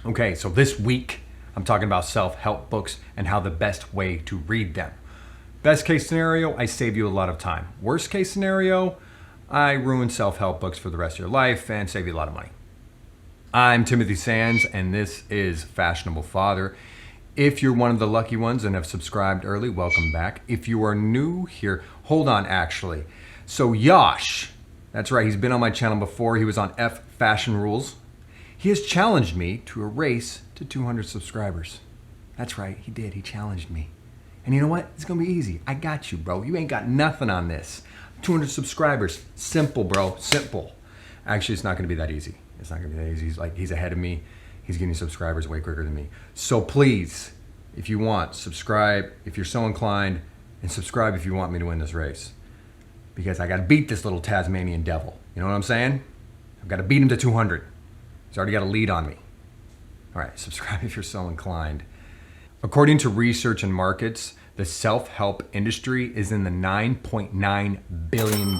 Okay, so this week I'm talking about self-help books and how the best way to read them. Best case scenario, I save you a lot of time. Worst case scenario, I ruin self-help books for the rest of your life and save you a lot of money. I'm Timothy Sands, and this is Fashionable Father. If you're one of the lucky ones and have subscribed early, welcome back. If you are new here, hold on actually. So Yash, that's right, he's been on my channel before. He was on F Fashion Rules. He has challenged me to a race to 200 subscribers. That's right, he did, he challenged me. And you know what? It's gonna be easy. I got you, bro. You ain't got nothing on this. 200 subscribers, simple, bro, simple. Actually, it's not gonna be that easy. It's not gonna be that easy. He's ahead of me. He's getting subscribers way quicker than me. So please, if you want, subscribe if you're so inclined, and subscribe if you want me to win this race. Because I gotta beat this little Tasmanian devil. You know what I'm saying? I've gotta beat him to 200. He's already got a lead on me. All right, subscribe if you're so inclined. According to research and markets, the self-help industry is in the $9.9 billion.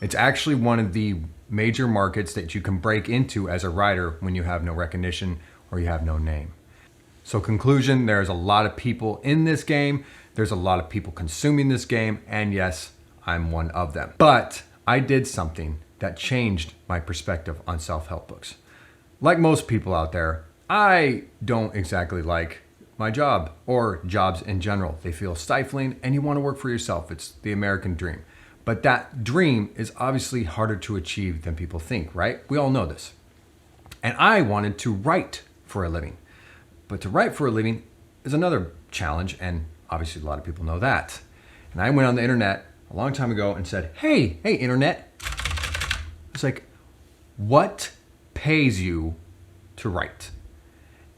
It's actually one of the major markets that you can break into as a writer when you have no recognition or you have no name. So conclusion, there's a lot of people in this game. There's a lot of people consuming this game. And yes, I'm one of them. But I did something that changed my perspective on self-help books. Like most people out there, I don't exactly like my job or jobs in general. They feel stifling and you want to work for yourself. It's the American dream. But that dream is obviously harder to achieve than people think, right? We all know this. And I wanted to write for a living. But to write for a living is another challenge, and obviously a lot of people know that. And I went on the internet a long time ago and said, hey internet. It's like, what pays you to write?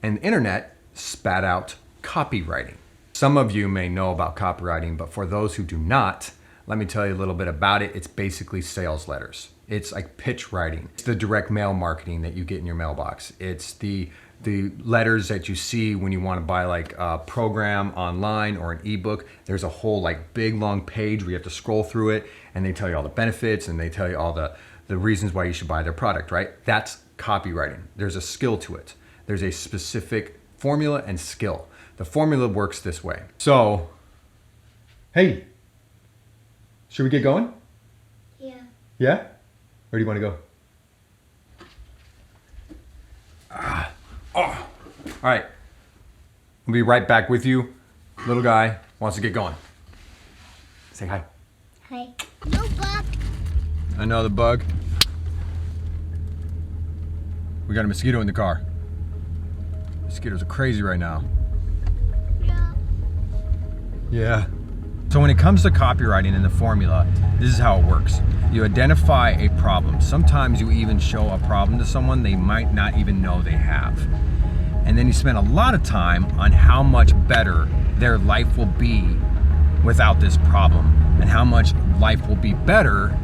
And the internet spat out copywriting. Some of you may know about copywriting, but for those who do not, let me tell you a little bit about it. It's basically sales letters. It's like pitch writing. It's the direct mail marketing that you get in your mailbox. It's the letters that you see when you want to buy like a program online or an ebook. There's a whole like big long page where you have to scroll through it and they tell you all the benefits and they tell you all the reasons why you should buy their product, right? That's copywriting. There's a skill to it. There's a specific formula and skill. The formula works this way. So, hey, should we get going? Yeah. Yeah? Where do you want to go? All right. I'll be right back with you. Little guy wants to get going. Say hi. Hi. No bug. I know the bug. We got a mosquito in the car. Mosquitoes are crazy right now. Yeah. Yeah. So when it comes to copywriting and the formula, this is how it works. You identify a problem. Sometimes you even show a problem to someone they might not even know they have. And then you spend a lot of time on how much better their life will be without this problem and how much life will be better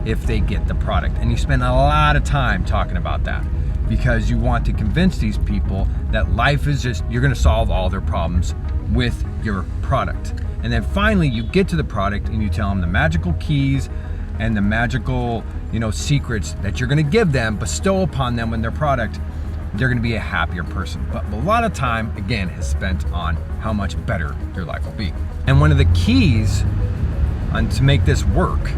if they get the product. And you spend a lot of time talking about that because you want to convince these people that life is just, you're gonna solve all their problems with your product. And then finally you get to the product and you tell them the magical keys and the magical, secrets that you're gonna give them, bestow upon them in their product. They're gonna be a happier person. But a lot of time, again, is spent on how much better their life will be. And one of the keys to make this work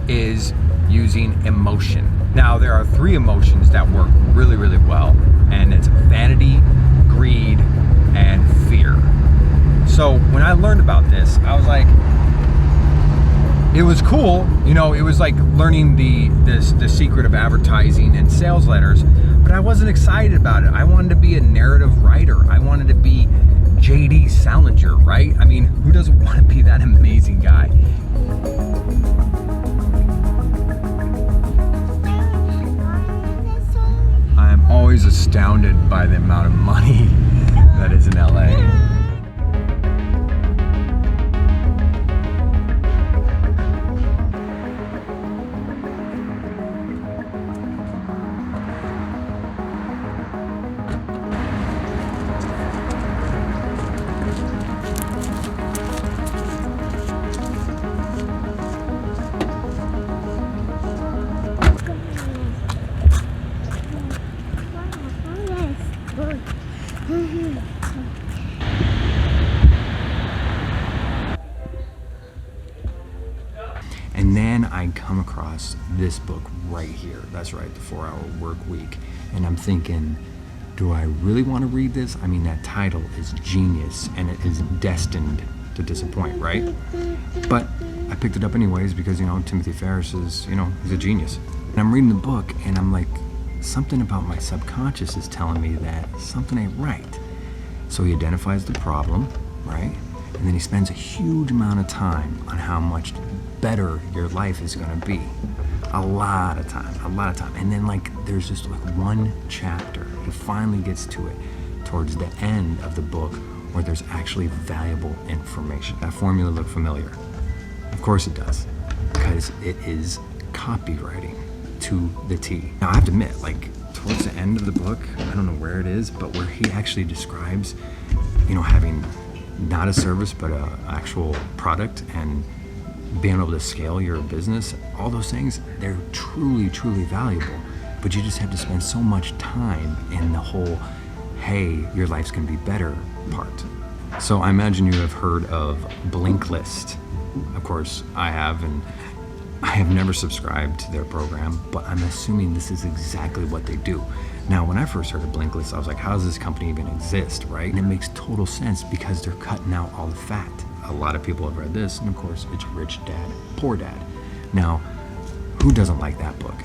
is using emotion. Now, there are 3 emotions that work really, really well, and it's vanity, greed, and fear. So when I learned about this, I was like, it was cool. It was like learning the secret of advertising and sales letters, but I wasn't excited about it. I wanted to be a narrative writer. I wanted to be J.D. Salinger, right? I mean, who doesn't want to be that amazing guy? I am always astounded by the amount of money that is in LA. And then I come across this book right here. That's right, the 4-Hour Workweek. And I'm thinking, do I really want to read this? I mean, that title is genius and it is destined to disappoint, right? But I picked it up anyways because, Timothy Ferriss is, he's a genius. And I'm reading the book and I'm like, something about my subconscious is telling me that something ain't right. So he identifies the problem, right? And then he spends a huge amount of time on how much better your life is gonna be. A lot of time. And then there's just one chapter, he finally gets to it towards the end of the book where there's actually valuable information. That formula look familiar? Of course it does, because it is copywriting to the T. Now I have to admit, towards the end of the book, I don't know where it is, but where he actually describes, having not a service, but an actual product and being able to scale your business, all those things, they're truly, truly valuable. But you just have to spend so much time in the whole, hey, your life's gonna be better part. So I imagine you have heard of Blinklist. Of course, I have, and I have never subscribed to their program, but I'm assuming this is exactly what they do. Now, when I first heard of Blinklist, I was like, how does this company even exist, right? And it makes total sense because they're cutting out all the fat. A lot of people have read this, and of course, it's Rich Dad, Poor Dad. Now, who doesn't like that book?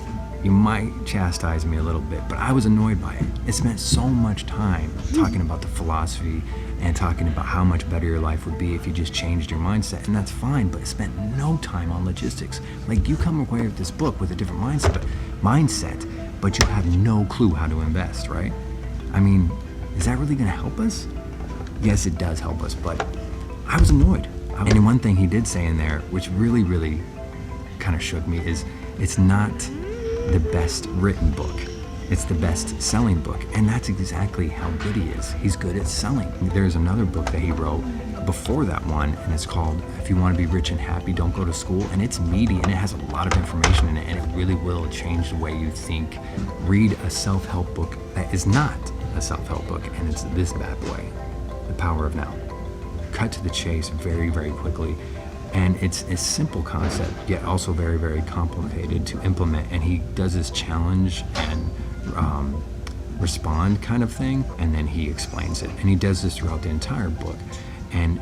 You might chastise me a little bit, but I was annoyed by it. It spent so much time talking about the philosophy and talking about how much better your life would be if you just changed your mindset, and that's fine, but it spent no time on logistics. You come away with this book with a different mindset, but you have no clue how to invest, right? I mean, is that really gonna help us? Yes, it does help us, but I was annoyed. And one thing he did say in there, which really, really kind of shook me, is it's not the best written book. It's the best selling book. And that's exactly how good he is. He's good at selling. There's another book that he wrote before that one, and it's called If You Want to Be Rich and Happy, Don't Go to School. And it's meaty and it has a lot of information in it, and it really will change the way you think. Read a self-help book that is not a self-help book, and it's this bad boy, The Power of Now. Cut to the chase very, very quickly. And it's a simple concept, yet also very, very complicated to implement. And he does this challenge and respond kind of thing, and then he explains it. And he does this throughout the entire book, and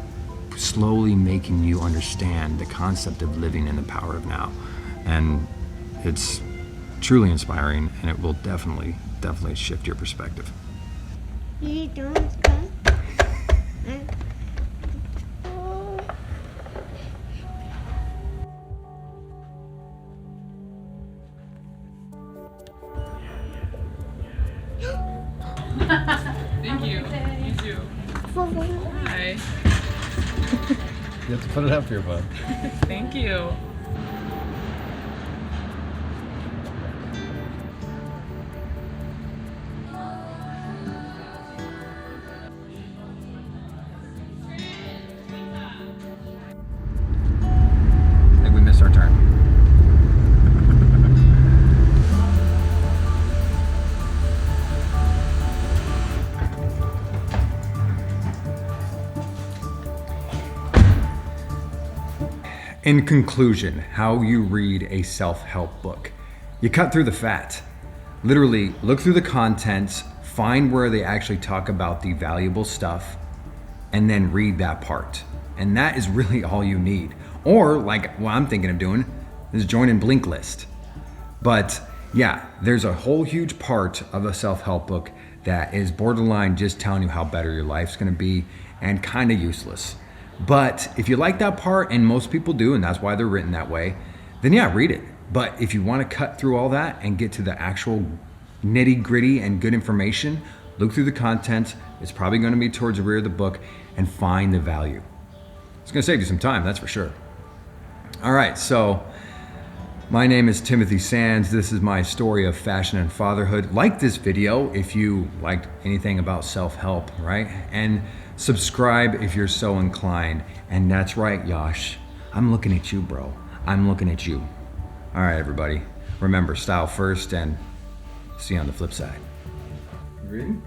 slowly making you understand the concept of living in the power of now. And it's truly inspiring, and it will definitely, definitely shift your perspective. You don't come. Thank you. You too. Hi. You have to put it up here, bud. Thank you. I think we missed our turn. In conclusion, how you read a self-help book. You cut through the fat. Literally, look through the contents, find where they actually talk about the valuable stuff, and then read that part. And that is really all you need. Or, like what I'm thinking of doing, is joining Blinklist. But yeah, there's a whole huge part of a self-help book that is borderline just telling you how better your life's gonna be and kind of useless. But if you like that part, and most people do, and that's why they're written that way, then yeah, read it. But if you want to cut through all that and get to the actual nitty gritty and good information, look through the content. It's probably going to be towards the rear of the book, and find the value. It's going to save you some time, that's for sure. All right, so my name is Timothy Sands. This is my story of fashion and fatherhood. Like this video if you liked anything about self-help, right? And subscribe if you're so inclined. And that's right, Yash, I'm looking at you, bro. I'm looking at you. All right, everybody. Remember, style first, and see you on the flip side. You reading?